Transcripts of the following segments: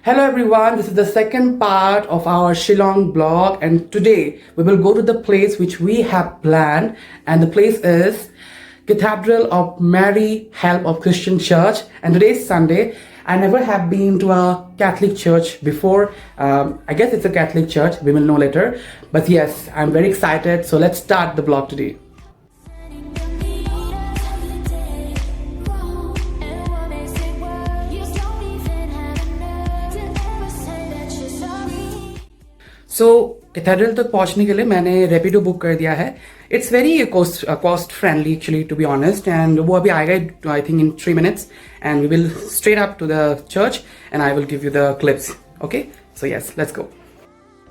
Hello everyone, this is the second part of our Shillong blog, and today we will go to the place which we have planned, and the place is Cathedral of Mary Help of Christian Church. And today is Sunday. I never have been to a Catholic church before. I guess it's a Catholic church, we will know later. But yes, I'm very excited, so let's start the blog today. So cathedral तक पहुंचने के लिए मैंने Rapido book कर दिया है. It's very cost friendly actually, to be honest, and वो अभी आएगा I think in 3 minutes, and we will straight up to the church and I will give you the clips. Okay, so yes, let's go.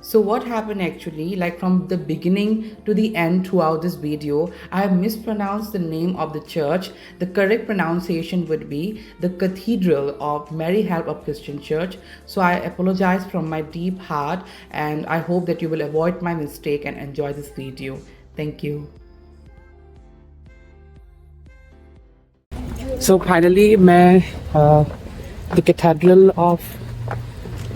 So what happened actually, like from the beginning to the end throughout this video, I have mispronounced the name of the church. The correct pronunciation would be the Cathedral of Mary Help of Christian Church. So I apologize from my deep heart, and I hope that you will avoid my mistake and enjoy this video. Thank you. So finally मैं the Cathedral of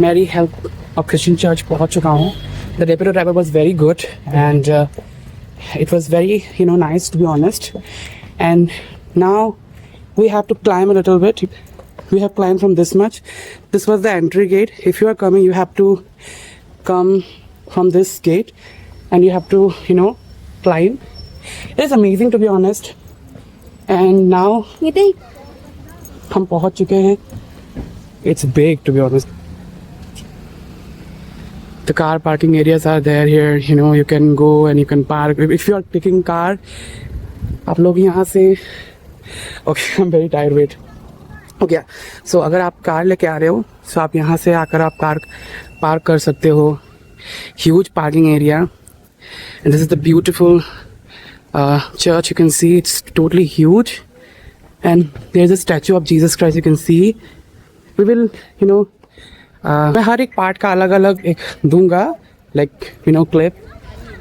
Mary Help of Christian Church पहुंच चुका हूँ. The Rapido driver was very good, and it was very nice, to be honest. And now we have to climb a little bit. We have climbed from this much. This was the entry gate. If you are coming, you have to come from this gate, and you have to climb. It is amazing, to be honest. And now हम पहुंच चुके हैं. It's big, to be honest. The car parking areas are there here. You can go and you can park. If you are taking car, आप लोग यहाँ से okay, I'm very tired. Wait. Okay. So अगर आप car लेके आ रहे हो, so आप यहाँ से आकर आप कार पार्क कर सकते हो. Huge parking area. And this is the beautiful church. You can see it's totally huge. And there's a statue of Jesus Christ. You can see. We will, मैं हर एक पार्ट का अलग अलग एक दूंगा, लाइक क्लिप,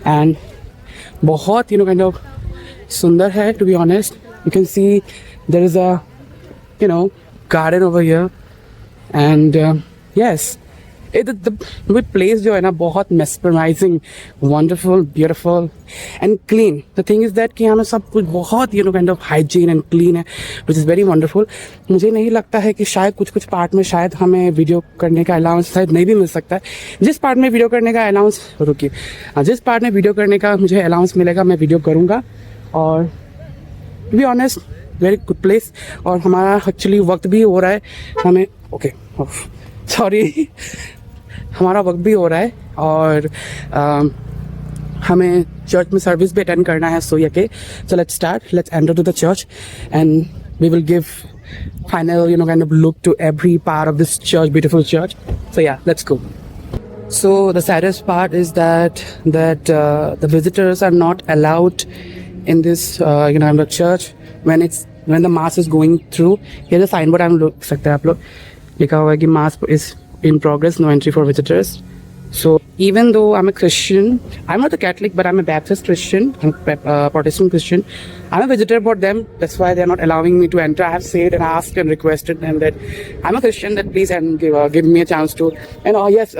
एंड बहुत kind of सुंदर है, to be honest. You can see there is a garden over here, and yes the place जो है ना बहुत mesmerising, wonderful, beautiful and clean. The thing is that कि यहाँ में सब कुछ बहुत kind of hygiene and clean है, विच इज़ वेरी वंडरफुल. मुझे नहीं लगता है कि शायद कुछ पार्ट में शायद हमें वीडियो करने का अलाउंस शायद नहीं भी मिल सकता है. जिस पार्ट में वीडियो करने का अलाउंस जिस पार्ट में वीडियो करने का मुझे अलाउंस मिलेगा मैं वीडियो करूँगा. और to be honest, very good place. और हमारा एक्चुअली वक्त भी हो रहा है, हमें सॉरी हमारा वक्त भी हो रहा है, और हमें चर्च में सर्विस भी अटेंड करना है. सो so let's start. Let's enter to the church, and we will give final kind of look to every part of this church, beautiful church. So yeah, let's go. So the saddest part is that the visitors are not allowed in this in the church when the mass is going through. Here's a signboard. I'm look सकते हैं आप लोग, लिखा हुआ है कि mass is in progress, no entry for visitors. So even though I'm a Christian, I'm not a Catholic, but I'm a Baptist Christian, I'm a Protestant Christian. I'm a visitor for them. That's why they're not allowing me to enter. I have said and asked and requested them that I'm a Christian, that please and give me a chance to. And yes,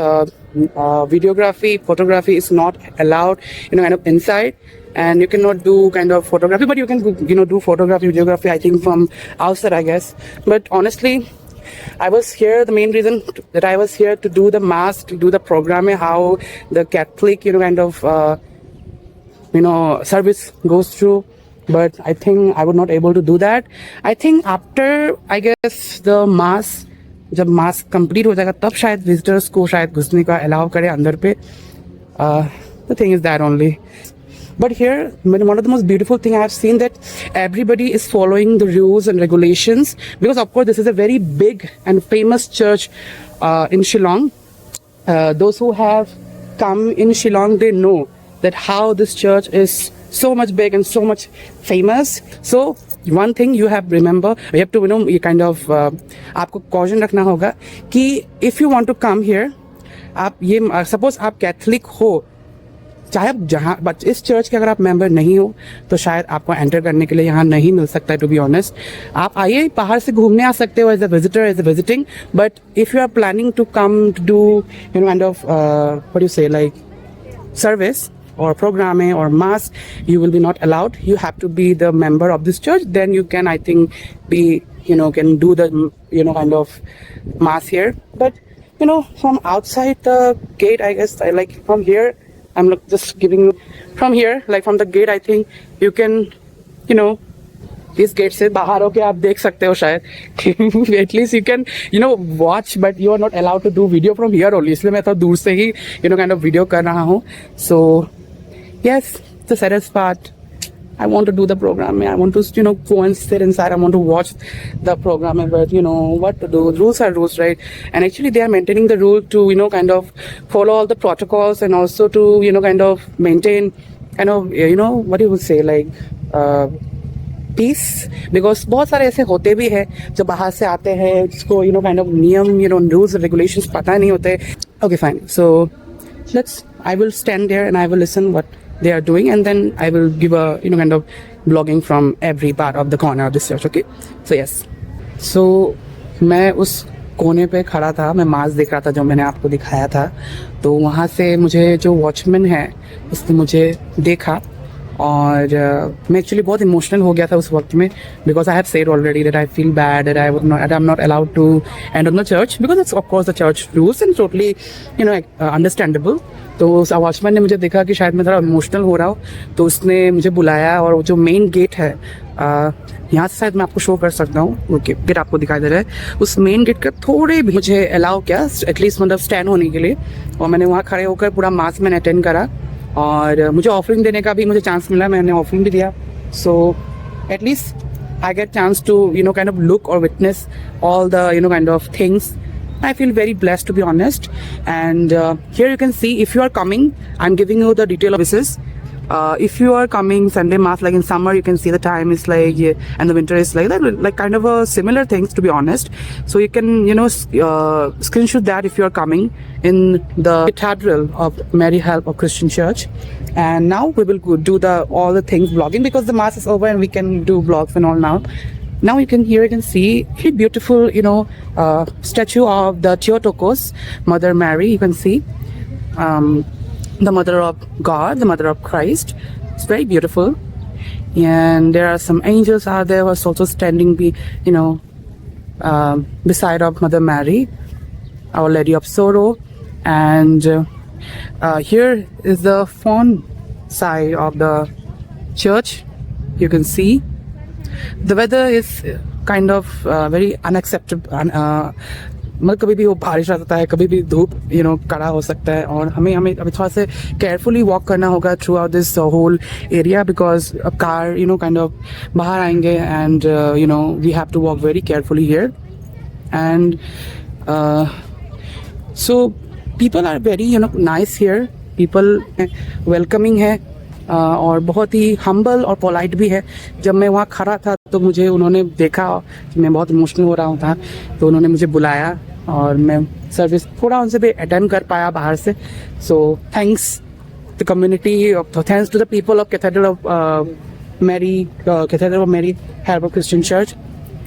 videography, photography is not allowed, kind of inside. And you cannot do kind of photography, but you can do photography, videography, I think from outside, I guess. But honestly, I was here, the main reason that I was here to do the mass, to do the program, how the Catholic kind of service goes through. But I think I was not able to do that. I think after, I guess, the mass, जब mass complete हो जाएगा तब शायद visitors को शायद घुसने का allow करे अंदर पे. The thing is that only. But here, one of the most beautiful thing I have seen, that everybody is following the rules and regulations, because of course this is a very big and famous church in Shillong. Those who have come in Shillong, they know that how this church is so much big and so much famous. So one thing you have to ये kind of आपको caution रखना होगा कि if you want to come here, आप ये suppose आप Catholic हो, चाहे आप जहाँ, बट इस चर्च के अगर आप मेंबर नहीं हो तो शायद आपको एंटर करने के लिए यहाँ नहीं मिल सकता है, टू बी ऑनेस्ट। आप आइए, बाहर से घूमने आ सकते हो as a visitor, as a visiting, but if you are planning to come to do kind of what you say like service or programming or mass, you will be not allowed. You have to be the member of this church, then you can, I think, be, can do the kind of mass here. But from outside the gate, I guess, I like from here, I'm just giving from here, like from the gate, I think you can इस gate से बाहर होके आप देख सकते हो शायद at least you can watch, but you are not allowed to do video from here only, इसलिए मैं तो दूर से ही काइंड ऑफ वीडियो कर रहा हूँ। So yes, the saddest part, I want to do the program. I want to, go and sit inside. I want to watch the program. But, what to do. Rules are rules, right? And actually, they are maintaining the rule to, kind of follow all the protocols and also to, kind of maintain, what you would say, like, peace, because बहुत सारे ऐसे होते भी हैं जो बाहर से आते हैं, जिसको काइंड ऑफ नियम रूल्स रेगुलेशंस पता नहीं होते। Okay fine, so let's, I will stand there and I will listen what they are doing, and then I will give a kind of vlogging from every part of the corner of this church. Okay, so yes, so मैं उस कोने पे खड़ा था, मैं मास देख रहा था जो मैंने आपको दिखाया था। तो वहाँ से मुझे जो वॉचमैन है उसने मुझे देखा और मैं एक्चुअली बहुत इमोशनल हो गया था उस वक्त में, because I have said already that I feel bad that I am not allowed to enter the church because it's of course the church rules and totally understandable. तो उस वॉचमैन ने मुझे देखा कि शायद मैं थोड़ा इमोशनल हो रहा हूँ, तो उसने मुझे बुलाया और जो मेन गेट है यहाँ से शायद मैं आपको शो कर सकता हूँ, वो गेट आपको दिखाई दे रहा है, उस मेन गेट का थोड़े भी मुझे अलाउ किया एटलीस्ट मतलब स्टैंड होने के लिए, और मैंने वहाँ खड़े होकर पूरा मास मैंने अटेंड करा और मुझे ऑफरिंग देने का भी मुझे चांस मिला, मैंने ऑफरिंग भी दिया। So at least I get chance to kind of look or witness all the kind of things. I feel very blessed, to be honest. And here you can see, if you are coming, I'm giving you the detail of this. If you are coming Sunday mass, like in summer, you can see the time is like, and the winter is like that, like kind of a similar things, to be honest. So you can screenshot that if you are coming in the Cathedral of Mary Help of Christian Church. And now we will do all the things vlogging, because the mass is over and we can do vlogs and all now. Now you can see a beautiful statue of the Theotokos, Mother Mary. You can see the Mother of God, the Mother of Christ. It's very beautiful. And there are some angels out there who are also standing beside of Mother Mary, Our Lady of Sorrow. And here is the front side of the church. You can see the weather is kind of very unacceptable. मतलब कभी भी वो बारिश आ सकता है, कभी भी धूप कड़ा हो सकता है, और हमें अभी थोड़ा से केयरफुली वॉक करना होगा throughout this whole area, because car kind of बाहर आएंगे and we have to walk very carefully here. And so people are very nice here, people welcoming है और बहुत ही हम्बल और पोलाइट भी है। जब मैं वहाँ खड़ा था तो मुझे उन्होंने देखा कि मैं बहुत इमोशनल हो रहा था, तो उन्होंने मुझे बुलाया और मैं सर्विस थोड़ा उनसे भी अटेंड कर पाया बाहर से। So thanks the community, thanks to the people of cathedral of Mary help of Christian church.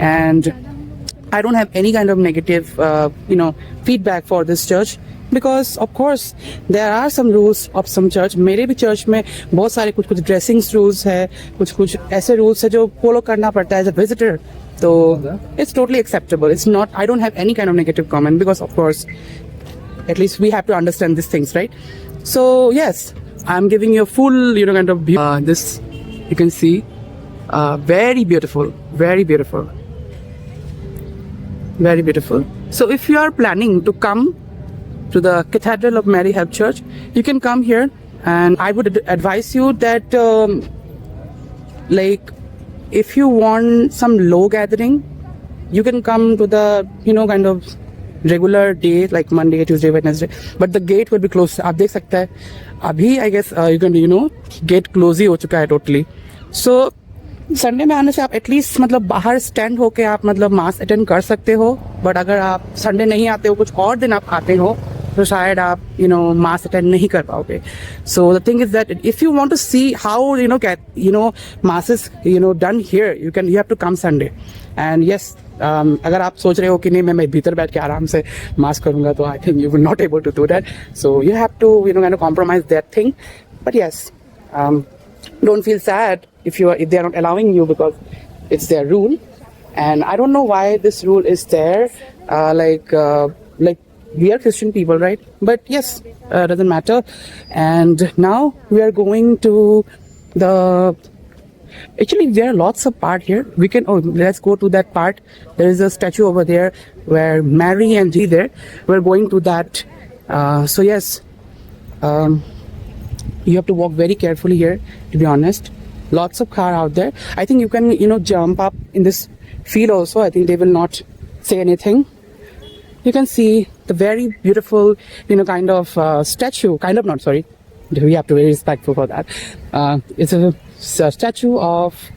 And I don't have any kind of negative feedback for this church, because of course there are some rules of some church. मेरे भी church में बहुत सारे कुछ dressing rules है, कुछ ऐसे rules है जो फॉलो करना पड़ता है एज अ विजिटर, तो it's totally acceptable. It's not, I don't have any kind of negative comment, because of course at least we have to understand these things, right? So yes, I'm giving you a full kind of view. This you can see very beautiful, very beautiful. Very beautiful. So if you are planning to come to the Cathedral of Mary Help Church, you can come here, and I would advise you that like if you want some low gathering, you can come to the kind of regular day like Monday, Tuesday, Wednesday, but the gate will be closed. आप देख सकते हैं अभी I guess you can gate close ही हो चुका है totally. So Sunday में आने से आप एटलीस्ट मतलब बाहर स्टैंड होके आप मतलब मास अटेंड कर सकते हो, बट अगर आप संडे नहीं आते हो, कुछ और दिन आप आते हो, तो शायद आप मास अटेंड नहीं कर पाओगे. So the thing is that if you want to see how masses done here, you have to come Sunday. And yes, अगर आप सोच रहे हो कि नहीं मैं भीतर बैठ के आराम से मास करूंगा, तो I think you will not able to do that. So you have to kind of compromise that thing. But yes, don't feel sad if they are not allowing you, because it's their rule. And I don't know why this rule is there. Like we are Christian people, right? But yes, doesn't matter. And now we are going to the. Actually, there are lots of part here. Let's go to that part. There is a statue over there where Mary and Jesus there. We're going to that. So yes, you have to walk very carefully here, to be honest. Lots of car out there. I think you can jump up in this field also. I think they will not say anything. You can see the very beautiful kind of statue, kind of not, sorry, we have to be very respectful for that. It's a statue of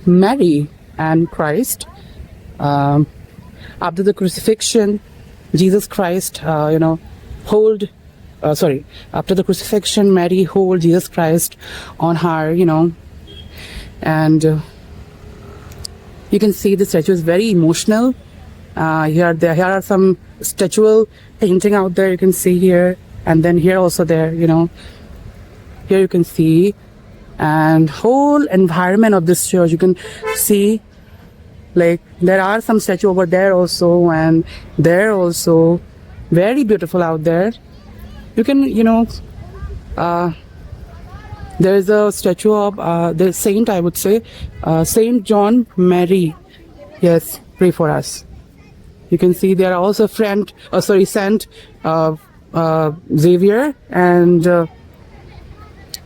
Mary and Christ. After the crucifixion, Jesus Christ after the crucifixion, Mary hold Jesus Christ on her, and you can see the statue is very emotional. Here are some statual painting out there, you can see here, and then here also there, here you can see, and whole environment of this church you can see. Like there are some statue over there also, and there also, very beautiful out there. You can there is a statue of the saint, I would say, Saint John Mary. Yes, pray for us. You can see there are also Saint Xavier, and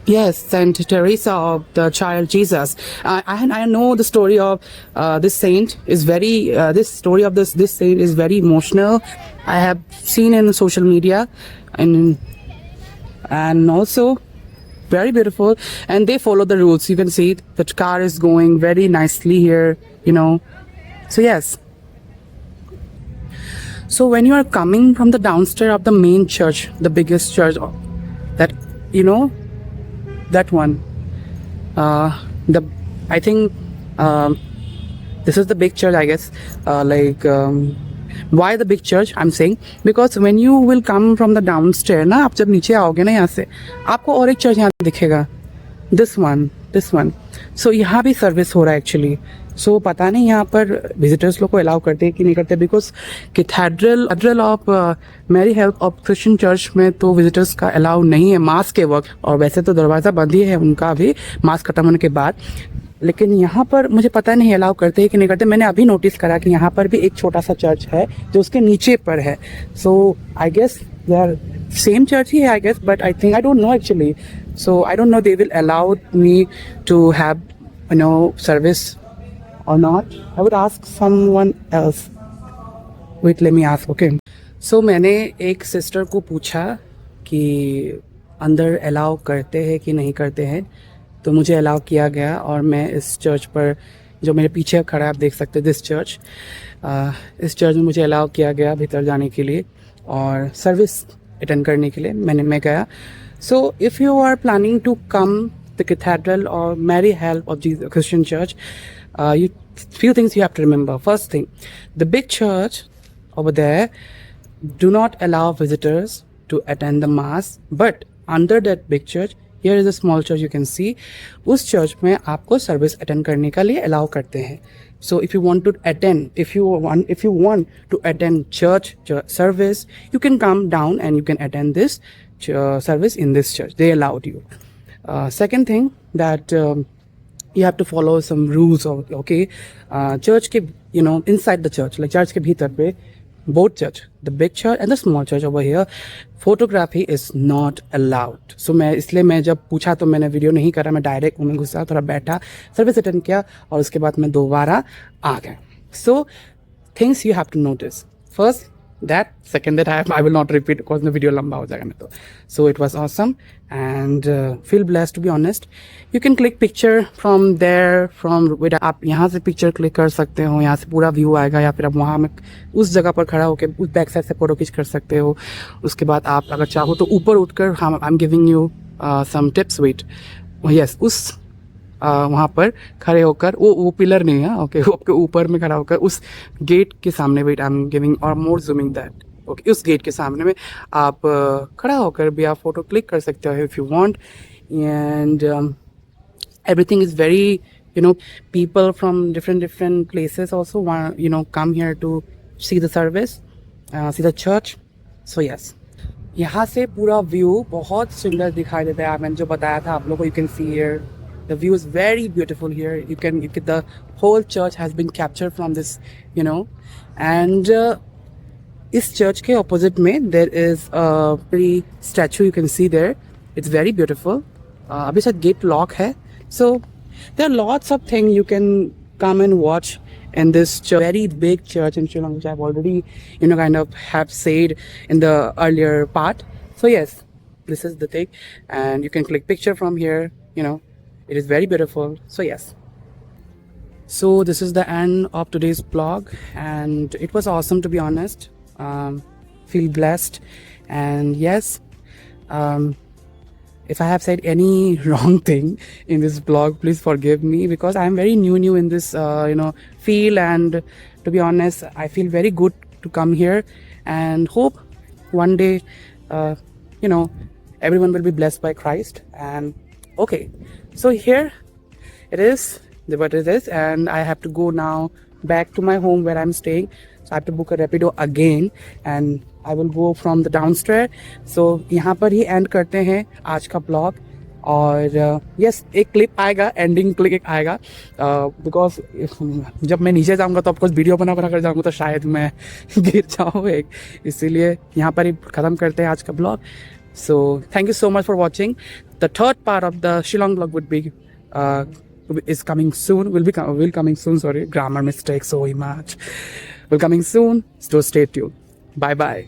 yes, Saint Teresa of the Child Jesus. I know the story of this saint is very. This story of this saint is very emotional. I have seen in social media, and also very beautiful. And they follow the rules. You can see the car is going very nicely here. So yes. So when you are coming from the downstairs of the main church, the biggest church, that that one, I think this is the big church, I guess. Why the big church? I'm saying because when you will come from the downstairs, ना आप जब नीचे आओगे ना यहाँ से, आपको और एक चर्च यहाँ दिखेगा. This one. So यहाँ भी सर्विस हो रहा है एक्चुअली. सो पता नहीं यहाँ पर विजिटर्स लोग को अलाउ करते हैं कि नहीं करते, because cathedral of Mary help of Christian church में तो विजिटर्स का अलाउ नहीं है मास के वक्त. और वैसे तो दरवाज़ा बंद ही है उनका भी मास खत्म होने के बाद, लेकिन यहाँ पर मुझे पता नहीं अलाउ करते हैं कि नहीं करते. मैंने अभी नोटिस करा कि यहाँ पर भी एक छोटा सा चर्च है जो उसके नीचे पर है. सो I guess they are same church ही है, I guess, but I don't know actually. So I don't know they will allow me to have service or not. I would ask someone else. Wait, let me ask, okay? So मैंने एक sister को पूछा कि अंदर allow करते हैं कि नहीं करते हैं, तो मुझे अलाउ किया गया. और मैं इस चर्च पर जो मेरे पीछे खड़ा है आप देख सकते हैं, दिस चर्च, इस चर्च में मुझे अलाउ किया गया भीतर जाने के लिए और सर्विस अटेंड करने के लिए. मैं गया. So if you are planning to come the cathedral और Mary help of Jesus Christian church, few things you have to remember. First thing, the big church over there do not allow visitors to attend the mass, but under that big church, here is a small church you can see. उस church में आपको service attend करने के लिए allow करते हैं. So if you want to attend, if you want to attend church service, you can come down and you can attend this service in this church. They allowed you. Second thing that you have to follow some rules, okay? Church ke, inside the church, like church ke bhitar pe, both church, the big church and the small church over here, photography is not allowed. So इसलिए मैं जब पूछा तो मैंने video नहीं करा, मैं direct उनमें घुसा, थोड़ा बैठा, सर्विस अटेंड किया और उसके बाद मैं दोबारा आ गया. So things you have to notice. First, that second that I will not repeat because the video लंबा हो जाएगा नहीं तो. So it was awesome and feel blessed to be honest. You can click picture from there from where आप यहाँ से picture click कर सकते हो, यहाँ से पूरा view आएगा, या फिर आप वहाँ में उस जगह पर खड़ा होकर उस बैक साइड से फोटो खींच कर सकते हो. उसके बाद आप अगर चाहो तो ऊपर उठकर हम I am giving you some tips. Wait, yes, उस वहाँ पर खड़े होकर वो पिलर नहीं है, ओके, वो आपके ऊपर में खड़ा होकर उस गेट के सामने, वेट आई एम गिविंग और मोर जूमिंग दैट, ओके, उस गेट के सामने में आप खड़ा होकर भी आप फोटो क्लिक कर सकते हो if you want. And everything is very, you know, people from different places also want, you know, come here to see the service, see the church. So yes, यहाँ से पूरा व्यू बहुत सुंदर दिखाई देता है. मैंने जो बताया था आप लोगों को, you can see here the view is very beautiful here. You can the whole church has been captured from this, you know. And इस church के opposite में there is a pretty statue you can see there. It's very beautiful. अभी शायद gate lock है. So there are lots of things you can come and watch in this church. Very big church in Sri Lanka, which I've already, you know, kind of have said in the earlier part. So yes, this is the thing, and you can click picture from here. You know, it is very beautiful. So yes. So this is the end of today's vlog, and it was awesome to be honest. Feel blessed, and yes. If I have said any wrong thing in this vlog, please forgive me because I am very new in this, you know, field. And to be honest, I feel very good to come here and hope one day, you know, everyone will be blessed by Christ. And okay, so here it is, what it is, and I have to go now back to my home where I'm staying. So I have to book a Rapido again and I will go from the downstairs. So यहाँ पर ही end करते हैं आज का blog. और yes, एक clip आएगा, ending clip आएगा, बिकॉज जब मैं नीचे जाऊँगा तो ऑफकोर्स वीडियो बना कर जाऊँगा तो शायद मैं गिर जाऊँ एक, इसीलिए यहाँ पर ही ख़त्म करते हैं आज का blog. So thank you so much for watching. The third part of the Shillong vlog would be is coming soon. Will coming soon. Sorry, grammar mistake so much. Will coming soon. So stay tuned. Bye bye.